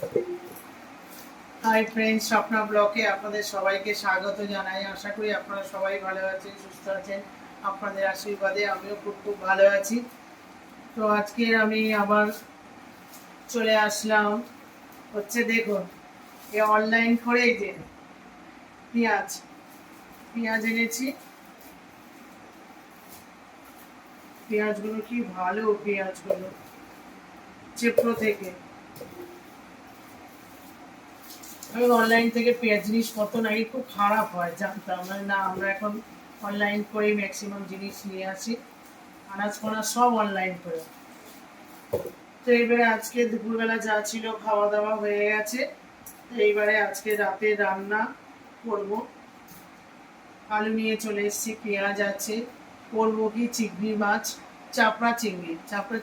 Hi friends, Swapna ব্লকে আপনাদের সবাইকে স্বাগত জানাই। আশা করি আপনারা সবাই ভালো আছেন, সুস্থ আছেন। আপনাদের আশীর্বাদে আমিও খুব খুব ভালো আছি। তো আজকে আমি আবার চলে আসলাম দেখুন, এ অনলাইন করে এই যে পেঁয়াজ পেঁয়াজ এনেছি। পেঁয়াজগুলো কি ভালো, পেঁয়াজগুলো চেপ্রো থেকে। আমি অনলাইন থেকে পেঁয়াজ জিনিসপত্র নাকি খুব খারাপ হয় জানতাম না। আমরা এখন অনলাইন করেই ম্যাক্সিমাম জিনিস নিয়ে আসি, আনাজ ফানাজ সব অনলাইন করে। তো এইবারে আজকে দুপুরবেলা যা ছিল খাওয়া দাওয়া হয়ে গেছে। তো এইবারে আজকে রাতে রান্না করব। আলু নিয়ে চলে এসেছি, পেঁয়াজ আছে। করবো কি চিংড়ি মাছ, চাপড়া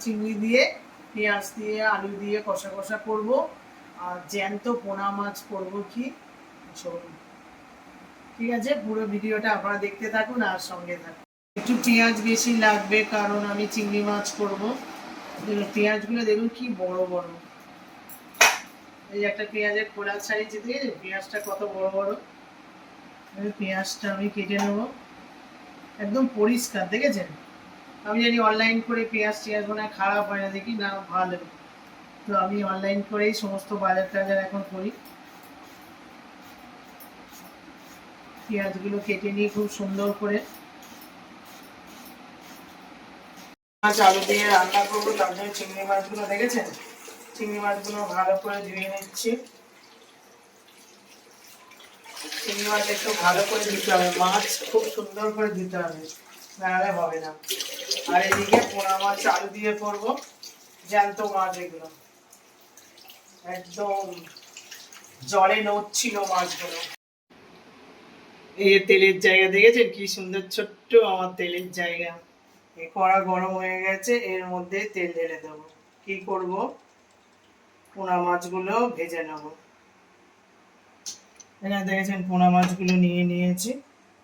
চিংড়ি দিয়ে পেঁয়াজ দিয়ে আলু দিয়ে কষা কষা করব। আর জ্যান্ত পোনা মাছ করব কি চলুন, ঠিক আছে, পুরো ভিডিওটা আপনারা দেখতে থাকুন আর সঙ্গে থাকুন। একটু পেঁয়াজ বেশি লাগবে কারণ আমি চিংড়ি মাছ করব। পেঁয়াজগুলো দেখুন কি বড় বড়। এই একটা পেঁয়াজের খোলা ছাড়িয়েছি, দিয়ে পেঁয়াজটা কত বড় বড়। পেঁয়াজটা আমি কেটে নেব, একদম পরিষ্কার, দেখেছেন? আমি জানি অনলাইন করে পেঁয়াজ মনে হয় খারাপ হয় না, দেখি না ভালো। তো আমি অনলাইন করেই সমস্ত বাজার টাজার এখন করি। পেঁয়াজগুলো কেটে নিয়ে খুব সুন্দর করে মাছ আলু দিয়ে রান্না করবো। তার জন্য চিংড়ি মাছগুলো দেখেছেন, চিংড়ি মাছগুলো ভালো করে ধুয়ে নিচ্ছি। চিংড়ি মাছ একটু ভালো করে দিতে হবে, মাছ খুব সুন্দর করে দিতে হবে, নাহলে হবে না। আর এদিকে পোনা মাছ আলু দিয়ে করবো, জ্যান্ত মাছ এগুলো, একদম জলে নড়ছিল মাছগুলো। এই তেলের জায়গা দেখেছেন কি সুন্দর, ছোট্ট আমার তেলের জায়গা। এই কড়া গরম হয়ে গেছে, এর মধ্যে তেল ঢেলে দেবো। কি করব, পোনা মাছগুলো ভেজে নেব। এখানে দেখেছেন পোনা মাছগুলো নিয়ে নিয়েছি।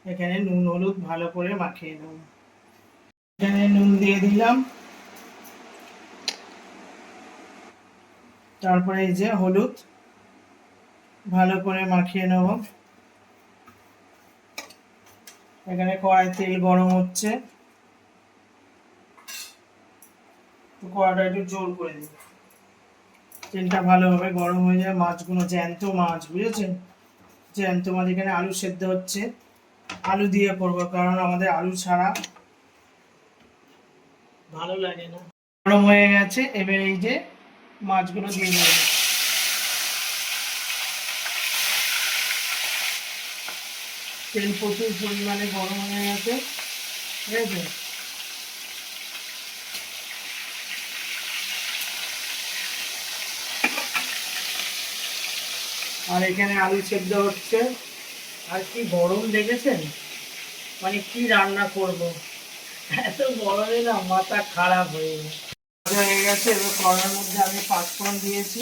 এখানে নুন হলুদ ভালো করে মাখিয়ে দেবো। এখানে নুন দিয়ে দিলাম, তারপরে এই যে হলুদ ভালো করে মাখিয়ে নেব। এখানে কড়াই তেল গরম হচ্ছে, কড়াটা একটু জোর করে দিই, তেলটা ভালোভাবে গরম হয়ে যায়। মাছগুলো জ্যান্ত মাছ, বুঝেছেন, জ্যান্ত মাছ। এখানে আলু সেদ্ধ হচ্ছে, আলু দিয়ে করবো কারণ আমাদের আলু ছাড়া ভালো লাগে না। গরম হয়ে গেছে, এবার এই যে মাছগুলো দিয়ে দেবো। তেল প্রচুর পরিমাণে গরম হয়ে গেছে, ঠিক আছে। আর এখানে আলু সেদ্ধ হচ্ছে। আর কি গরম দেখেছেন, মানে কি রান্না করব, এত গরমে না মাথা খারাপ হয়ে গেছে। এবার কড়ার মধ্যে আমি পাঁচফোড়ন দিয়েছি,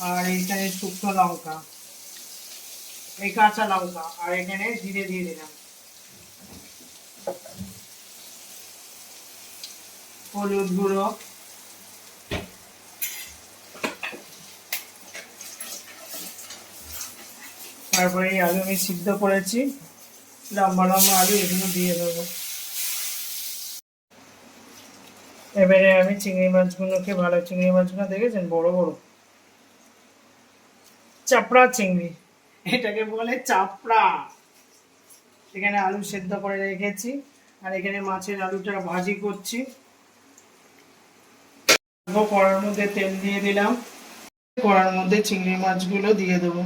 আর এইখানে শুকনো লঙ্কা, এই কাঁচা লঙ্কা, আর এখানে জিরে দিয়ে দিলাম, হলুদ গুঁড়ো, তারপরে এই আলু আমি সিদ্ধ করেছি, লম্বা লম্বা আলু, এগুলো দিয়ে দেবো। এবারে আমি চিংড়ি মাছগুলোকে ভালো, চিংড়ি মাছগুলো দেখেছেন বড় বড়, চাপড়া চিংড়ি, এটাকে বলে চাপড়া। এখানে আলু সেদ্ধ করে রেখেছি, আর এখানে মাছের আলুটা ভাজি করছি। কড়ার মধ্যে তেল দিয়ে দিলাম, কড়ার মধ্যে চিংড়ি মাছগুলো দিয়ে দেবো।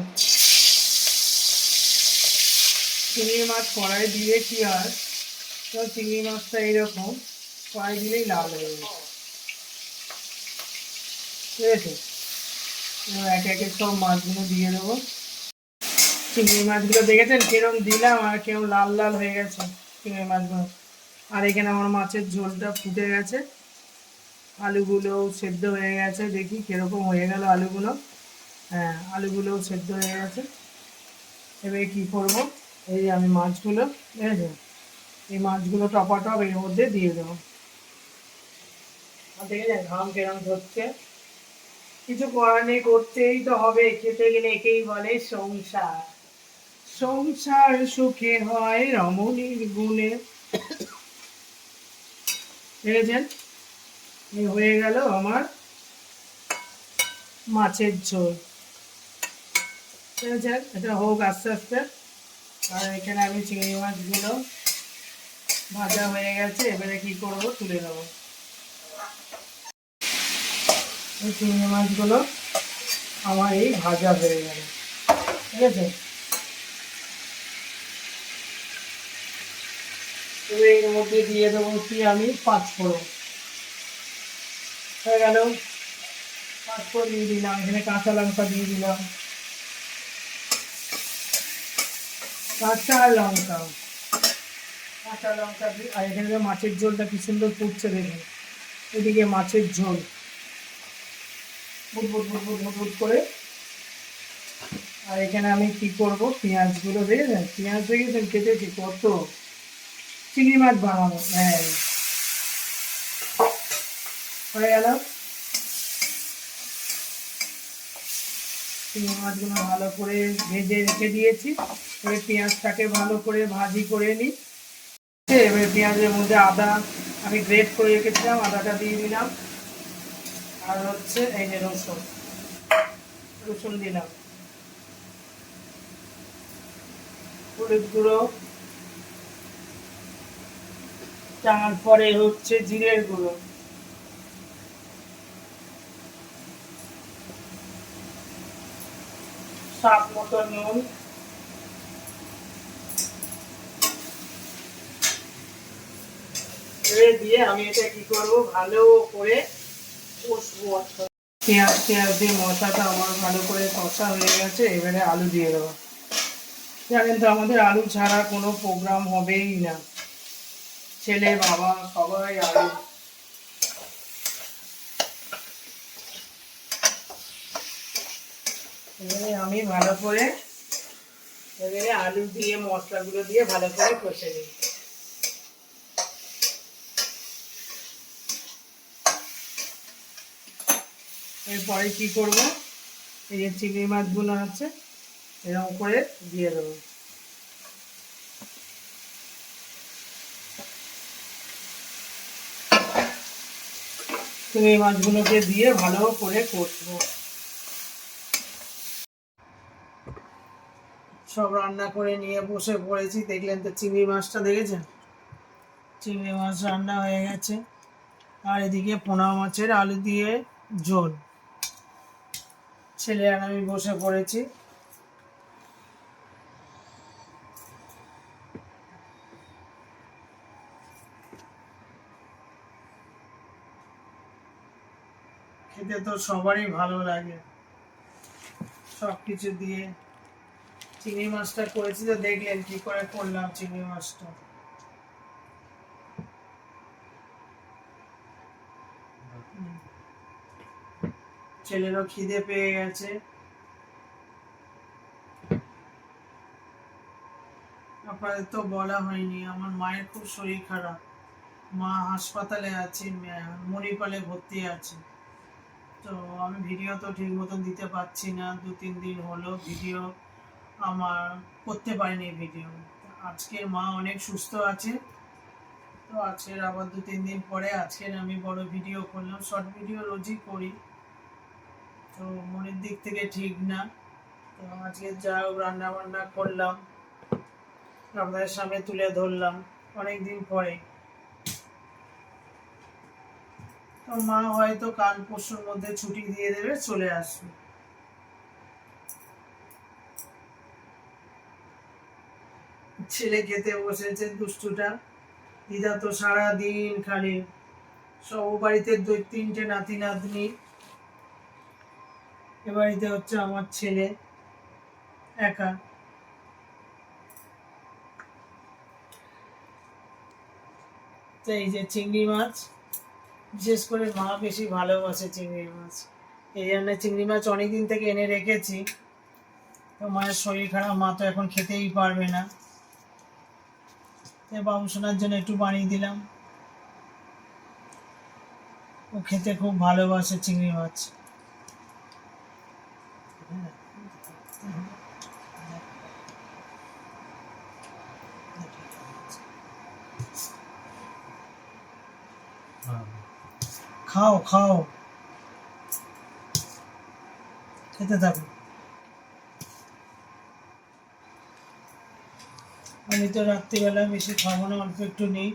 চিংড়ি মাছ কড়াই দিয়ে কি হয়, তো চিংড়ি মাছটা এইরকম কড়াই দিলেই লাল হয়ে যাবে, ঠিক আছে। এক একে সব মাছগুলো দিয়ে দেবো। চিংড়ি মাছগুলো দেখেছেন কিরম দিলাম, আর কেউ লাল লাল হয়ে গেছে চিংড়ি মাছগুলো। আর এখানে আমার মাছের ঝোলটা ফুটে গেছে, আলুগুলো সেদ্ধ হয়ে গেছে, দেখি কিরকম হয়ে গেল আলুগুলো। হ্যাঁ, আলুগুলোও সেদ্ধ হয়ে গেছে। এবার কি করব, এই আমি মাছগুলো, ঠিক আছে, এই মাছগুলো টপাটপ এর মধ্যে দিয়ে দেবো। আর দেখেছেন ঘাম কেরম ধরছে, কিছু করার নেই, করতেই তো হবে, খেতে গেলে একেই বলে সংসার। সংসার সুখে হয় রমণীর গুণে। দেখেছেন, এই হয়ে গেল আমার মাছের ঝোল। দেখেছেন, এটা হোক আস্তে আস্তে। আর এখানে আমি চিংড়ি মাছগুলো ভাজা হয়ে গেছে, এবারে কি করব, তুলে নেবো। এই চিংড়ি মাছগুলো আমার এই ভাজা হয়ে গেল, ঠিক আছে। এবার এর মধ্যে দিয়ে দেবো কি আমি, পাঁচফোড়ন। হয়ে গেল, পাঁচফোড়ন দিয়ে দিলাম, এখানে কাঁচা লঙ্কা দিয়ে দিলাম, কাঁচা লঙ্কা, কাঁচা লঙ্কা দিয়ে। আর এখানে মাছের ঝোলটা কি সুন্দর ফুটছে দেখুন, এদিকে মাছের ঝোল বুট বুট বুট বুট বুট বুট করে। আর এখানে আমি কি করব, পেঁয়াজগুলো দেখেছেন, পেঁয়াজ দেখেছেন কেটেছি কত, চিংড়ি মাছ বানাবো। হ্যাঁ, হয়ে গেল। চিংড়ি মাছগুলো ভালো করে ভেজে রেখে দিয়েছি, এবার পেঁয়াজটাকে ভালো করে ভাজি করে নিই। এবার পেঁয়াজের মধ্যে আদা আমি গ্রেট করে রেখেছিলাম, আদাটা দিয়ে দিলাম। আর হচ্ছে এই যে রসুন, রসুন দিলাম, হলুদ গুঁড়ো, তারপরে হচ্ছে জিরের গুঁড়ো, স্বাদ মতো নুন, দিয়ে আমি এটা কি করব, ভালো করে কষবো। পেঁয়াজ পেঁয়াজ দিয়ে মশলাটা আমার ভালো করে কষা হয়ে গেছে, এবারে আলু দিয়ে দেবো। জানেন তো আমাদের আলু ছাড়া কোনো প্রোগ্রাম হবেই না, ছেলে বাবা সবাই আলু। এবারে আমি ভালো করে এবারে আলু দিয়ে মশলাগুলো দিয়ে ভালো করে কষে নিই। এরপরে কি করব, এই যে চিংড়ি মাছগুলো আছে এরকম করে দিয়ে দেবো। চিংড়ি মাছগুলোকে দিয়ে ভালো করে কষবো। সব রান্না করে নিয়ে বসে পড়েছি, দেখলেন তো চিংড়ি মাছটা দেখেছেন, চিংড়ি মাছ রান্না হয়ে গেছে। আর এদিকে পোনা মাছের আলু দিয়ে ঝোল, ছেলে আর আমি বসে পড়েছি। খেতে তো সবারই ভালো লাগে, সব কিছু দিয়ে। চিংড়ি মাছটা করেছি তো দেখলেন কি করে করলাম চিংড়ি মাছটা। ছেলেরও খিদে পেয়ে গেছে। আপনাদের তো বলা হয়নি, আমার মায়ের খুব শরীর খারাপ, মা হাসপাতালে আছে, মণিপালে ভর্তি আছে। তো আমি ভিডিও তো ঠিক মতন দিতে পারছি না, 2-3 দিন হলো ভিডিও আমার করতে পারিনি ভিডিও। আজকের মা অনেক সুস্থ আছে, তো আজকের আবার 2-3 দিন পরে আজকের আমি বড় ভিডিও করলাম। শর্ট ভিডিও রোজই করি, তো মনের দিক থেকে ঠিক না। তো আজকে যা রান্না বান্না করলাম আপনাদের সামনে তুলে ধরলাম অনেকদিন পরে। তো মা হয়তো কাল পরশুর মধ্যে ছুটি দিয়ে দেবে, চলে আসবে। ছেলে খেতে বসেছে দুষ্টুটা, দিদা তো সারাদিন খালি সব বাড়িতে 2-3টে নাতি নাতনি, এ বাড়িতে হচ্ছে আমার ছেলে একা। তো এই যে চিংড়ি মাছ, বিশেষ করে মা বেশি ভালোবাসে চিংড়ি মাছ, এই জন্য চিংড়ি মাছ অনেকদিন থেকে এনে রেখেছি। তো মায়ের শরীর খারাপ, মা তো এখন খেতেই পারবে না, তাই বাবু সোনার জন্য একটু বানিয়ে দিলাম। ও খেতে খুব ভালোবাসে চিংড়ি মাছ। খাও খাও, খেতে থাকো। আমি তো রাত্রিবেলা বেশি খাবো না, অল্প একটু নেই।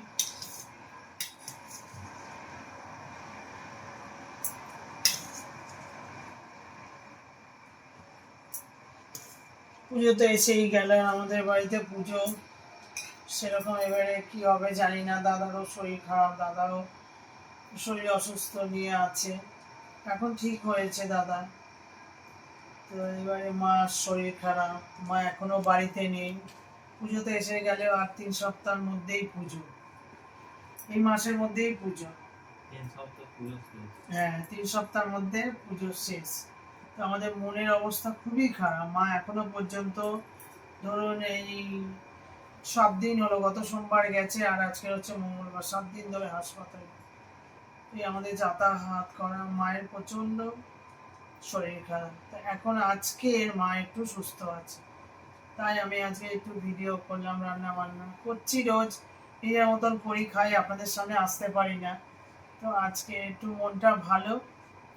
পুজো তো এসেই গেল, আমাদের বাড়িতে পুজো সেরকম এবারে কি হবে জানি না। দাদারও শরীর খারাপ, দাদারও শরীর অসুস্থ নিয়ে আছে, এখন ঠিক হয়েছে দাদা। তো এবারে মার শরীর খারাপ, মা এখনো বাড়িতে নেই। পুজোতে এসে গেলেও আর 3 সপ্তাহের মধ্যেই পুজো, এই মাসের মধ্যেই পুজো। 3 সপ্তাহ পুজো শেষ। হ্যাঁ, 3 সপ্তাহের মধ্যে পুজো শেষ। তো আমাদের মনের অবস্থা খুবই খারাপ। মা এখনো পর্যন্ত ধরুন এই 7 দিন হলো, গত সোমবার গেছে আর আজকে হচ্ছে মঙ্গলবার, 7 দিন ধরে হাসপাতালে। এই আমাদের যাতায়াত করা, মায়ের প্রচন্ড শরীর খারাপ। তো এখন আজকে মা একটু সুস্থ আছে, তাই আমি আজকে একটু ভিডিও করলাম। রান্না বান্না করছি, রোজ নিজের মতন করি খাই, আপনাদের সামনে আসতে পারি না। তো আজকে একটু মনটা ভালো,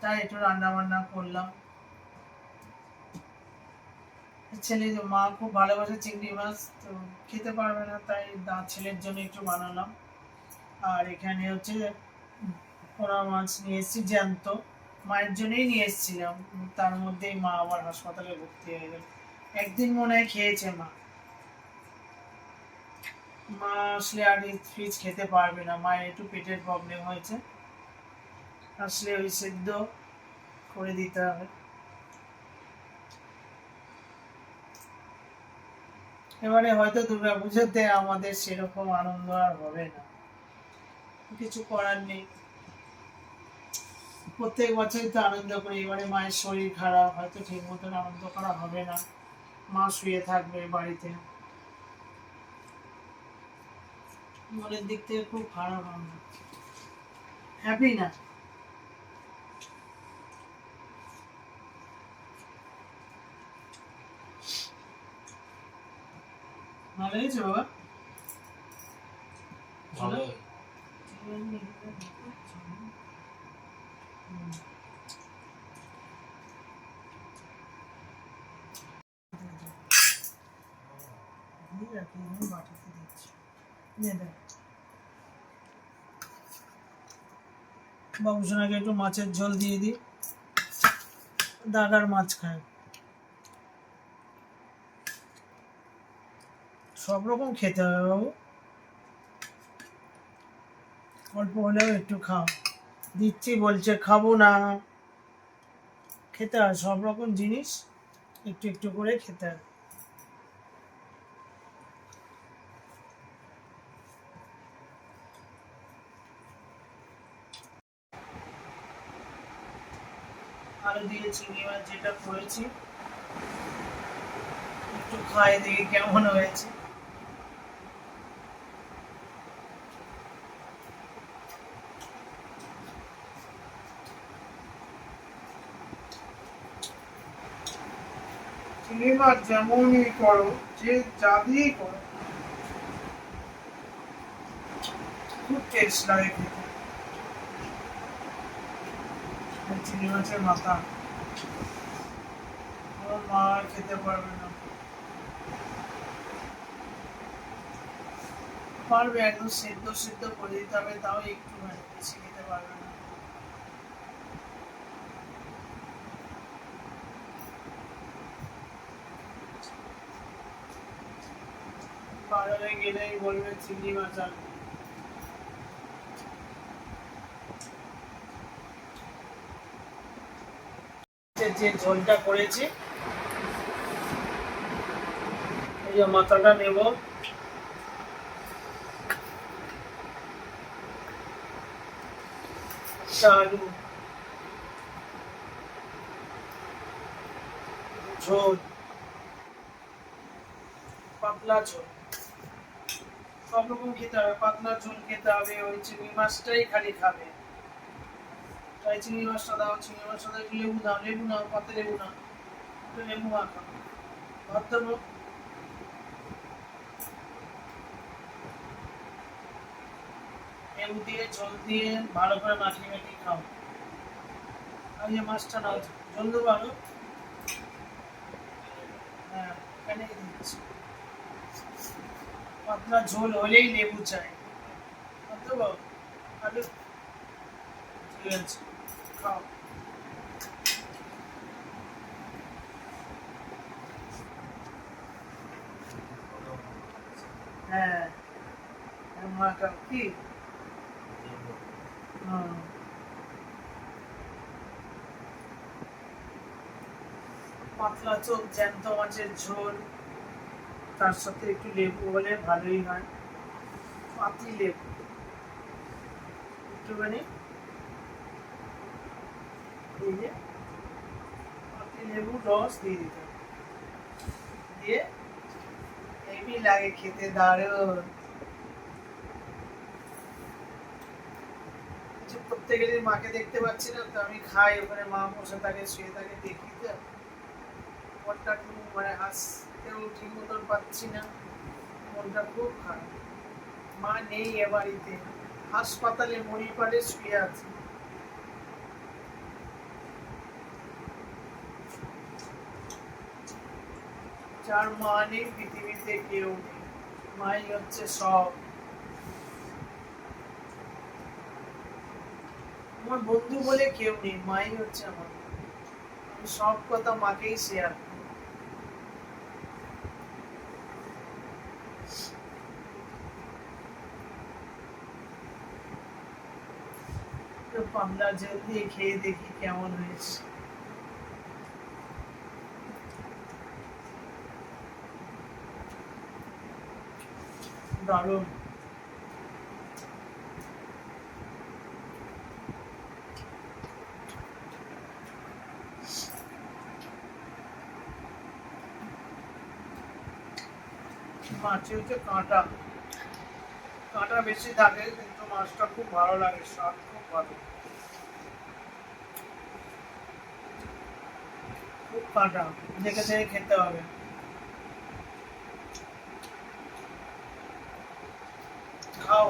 তাই একটু রান্না বান্না করলাম। ছেলে, মা খুব ভালোবাসে চিংড়ি মাছ, তো খেতে পারবে না, তাই ছেলের জন্য একটু বানালাম। আর এখানে হচ্ছে পোনা মাছ নিয়ে এসেছি জ্যান্ত, মায়ের জন্যই নিয়ে এসেছিলাম। তার মধ্যেই মা আবার হাসপাতালে ভর্তি হয়ে গেল। একদিন মনে হয় খেয়েছে মা। মা আসলে আর ফ্রিজ খেতে পারবে না, মায়ের একটু পেটের প্রবলেম হয়েছে, আসলে ওই সেদ্ধ করে দিতে হবে। এবারে হয়তো দুর্গাপুজোতে আমাদের সেরকম আনন্দ আর হবে না, কিছু করার নেই। প্রত্যেক বছরই তো আনন্দ করি, এবারে মায়ের শরীর খারাপ, হয়তো ঠিক মতন আনন্দ করা হবে না। মা শুয়ে থাকবে বাড়িতে, মনের দিক থেকে খুব খারাপ, আমরা হ্যাপি না। ভালো হয়েছে বাবা, ভালো। বাবুসোনাকে একটু মাছের ঝোল দিয়ে দিই, দাগার মাছ খায়, সব রকম খেতে হবে বাবু, অল্প হলেও একটু খাও। দিচ্ছি বলছে খাবো না, খেতে হয় সব রকম জিনিস, একটু একটু করে খেতে হয়। আলু দিয়ে চিংড়ি মাছ যেটা করেছি, একটু খাই দেখি কেমন হয়েছে। চিংড়ি মাছ যেমনই করো, যে যা দিয়েই করো, খুব টেস্ট লাগে খেতে। চিংড়ি মাছের মাথা আমার মা আর খেতে পারবে না, পারবে একদম সেদ্ধ সেদ্ধ করে দিতে হবে, তাও একটু বেশি খেতে পারবে না। বাজারে গেলেই বলবে চিংড়ি মাছ আনবে। যে ঝোলটা করেছি, এই যে মাথাটা নেব, আলু ঝোল, পাতলা ঝোল, সব রকম খেতে হবে, পাতলা ঝোল খেতে হবে। ওই চিংড়ি মাছটাই খালি খাবে, তাই চিংড়ি মাছটা দাও, চিংড়ি মাছটা দাও, লেবু দাও, লেবু নাও, পাতে লেবু নাও, একটু লেবু মাখা ভদ্রলোক লেবু দিয়ে জল দিয়ে ভালো করে মাখিয়ে মাখিয়ে খাও। আর এই মাছটা নাও, জল দেবো আরো। হ্যাঁ, এখানে দিচ্ছি। পাতলা ঝোল হলেই লেবু চাই, বুঝতে আলু। ঠিক আছে, খাও। হ্যাঁ, মাখা কি হুম। পাতলা চোখ জ্যান্ত মাছের ঝোল, তার সাথে একটু লেবু হলে ভালোই হয়। পাতি লেবু একটুখানি, এই যে পাতি লেবু রস দিয়ে দিতে হবে। দিয়ে হেভি লাগে খেতে, দারুণ। কিছু প্রত্যেকের মাকে দেখতে পাচ্ছি না তো, আমি খাই, ওখানে মা বসে থাকে শুয়ে থাকে দেখি তো। মনটা খুব মানে হাসতেও ঠিক মতন পাচ্ছি না, মনটা খুব খারাপ। মা নেই এ বাড়িতে, হাসপাতালে মরিপালে শুয়ে আছে। যার মা নেই পৃথিবীতে কেউ নেই, মাই হচ্ছে সব। আমার বন্ধু বলে কেউ নেই, মাই হচ্ছে আমার। আমি সব কথা মাকেই শেয়ার করি। তো পাবলা জল দিয়ে খেয়ে দেখি কেমন হয়েছে। দারুণ। মাছে হচ্ছে কাঁটা, কাঁটা বেশি থাকে কিন্তু মাছটা খুব ভালো লাগে, স্বাদ খুব ভালো। খুব কাঁটা, দেখে দেখে খেতে হবে। খাও,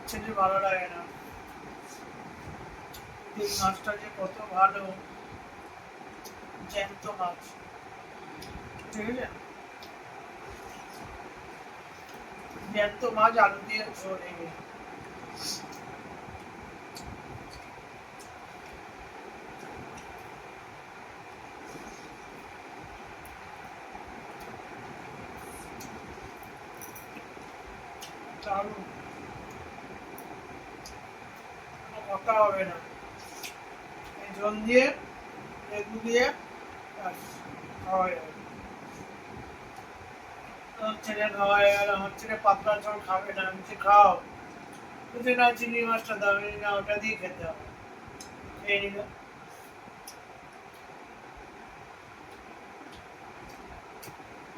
ছেলে ভালো লাগে না। এই মাছটা যে কত ভালো, জ্যান্ত মাছ। ঠিক আছে, জ্যান্ত মাছ আলু দিয়ে ঝোল এনে দারুণ। কোনো কথা হবে না, এই ঝোল দিয়ে লেবু দিয়ে ব্যাস, খাওয়া হয়ে যাবে। তোর ছেলে খাওয়া হয়ে গেল, আমার ছেলে পাতলা ঝোল খাবে না। আমি বলছি খাও, বুঝে না চিংড়ি মাছটা দাও, না ওটা দিয়ে খেতে হবে। খেয়ে নিল।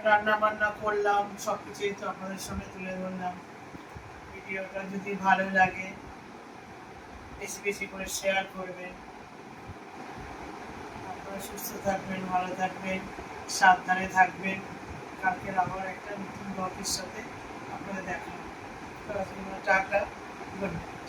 রান্না বান্না করলাম, সবকিছুই তো আপনাদের সামনে তুলে ধরলাম। ভিডিওটা যদি ভালো লাগে বেশি বেশি করে শেয়ার করবেন। আপনারা সুস্থ থাকবেন, ভালো থাকবেন, সাবধানে থাকবেন। কালকে আবার একটা নতুন ব্লগের সাথে আপনাদের দেখা হবে। Tata, good night.